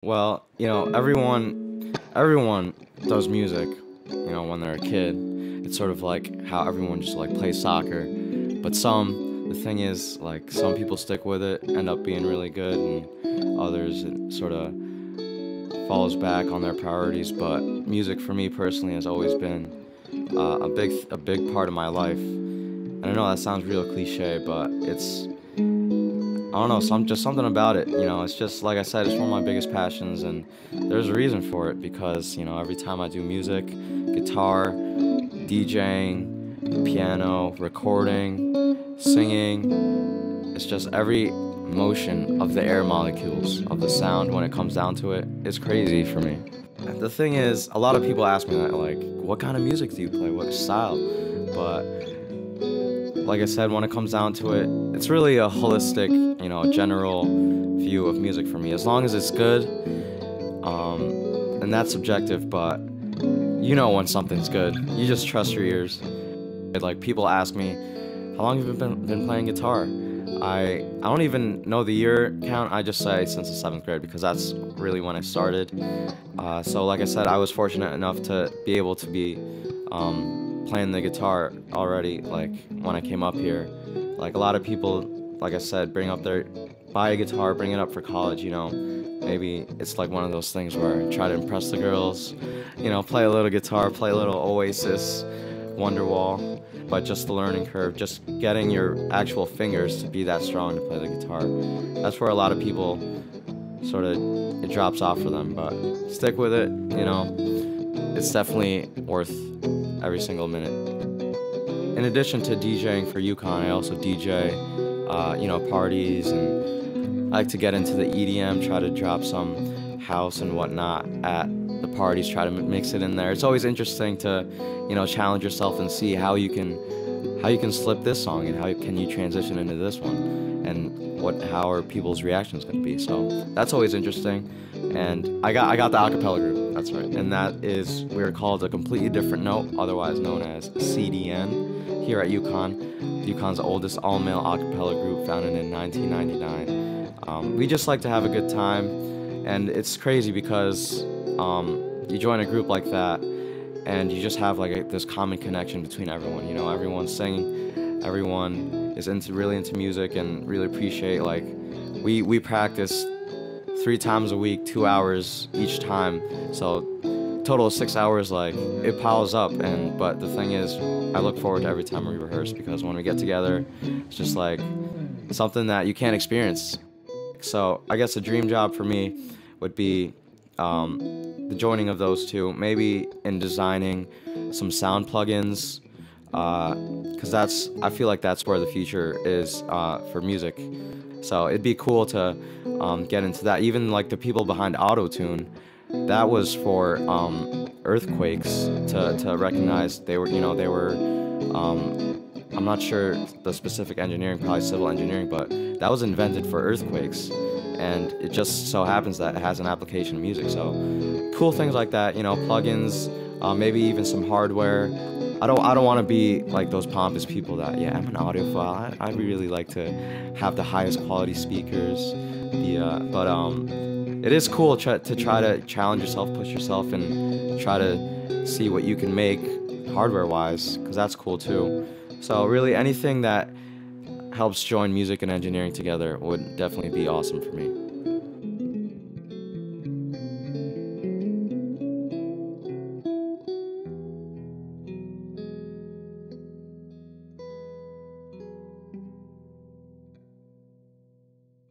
Well, everyone does music, when they're a kid. It's sort of like how everyone just like plays soccer. But the thing is, like, some people stick with it, end up being really good, and others it sort of falls back on their priorities. But music for me personally has always been a big part of my life. And I know that sounds real cliche, but I don't know, just something about it, it's just, like I said, it's one of my biggest passions, and there's a reason for it, because, every time I do music, guitar, DJing, piano, recording, singing, it's just every motion of the air molecules, of the sound when it comes down to it, is crazy for me. The thing is, a lot of people ask me that, like, what kind of music do you play, what style? But like I said, when it comes down to it, it's really a holistic, general view of music for me. As long as it's good, and that's subjective, but when something's good. You just trust your ears. Like, people ask me, how long have you been playing guitar? I don't even know the year count. I just say since the 7th grade, because that's really when I started. So like I said, I was fortunate enough to be able to be playing the guitar already, like, when I came up here. Like, a lot of people, like I said, buy a guitar, bring it up for college, maybe it's like one of those things where I try to impress the girls, play a little guitar, play a little Oasis, Wonderwall, but just the learning curve, just getting your actual fingers to be that strong to play the guitar, that's where a lot of people it drops off for them. But stick with it, it's definitely worth every single minute. In addition to DJing for UConn, I also DJ, parties, and I like to get into the EDM, try to drop some house and whatnot at the parties, try to mix it in there. It's always interesting to, challenge yourself and see how you can slip this song, and how can you transition into this one, and how are people's reactions going to be. So that's always interesting. And I got the acapella group, that's right, and we're called A Completely Different Note, otherwise known as CDN, here at UConn. UConn's oldest all-male acapella group, founded in 1999. We just like to have a good time, and it's crazy because you join a group like that, and you just have like this common connection between everyone. Everyone's singing, everyone is really into music, and really appreciate, like, we practice 3 times a week, 2 hours each time, so total of 6 hours. Like, it piles up, but the thing is, I look forward to every time we rehearse, because when we get together, it's just like something that you can't experience. So I guess a dream job for me would be the joining of those two, maybe in designing some sound plugins, because I feel like that's where the future is for music. So it'd be cool to get into that. Even like the people behind Auto-Tune, that was for earthquakes, to recognize they were, I'm not sure the specific engineering, probably civil engineering, but that was invented for earthquakes, and it just so happens that it has an application in music. So cool things like that, plugins, maybe even some hardware. I don't want to be like those pompous people that, yeah, I'm an audiophile. I really like to have the highest quality speakers. But it is cool to try to challenge yourself, push yourself, and try to see what you can make hardware-wise, because that's cool too. So really, anything that helps join music and engineering together would definitely be awesome for me.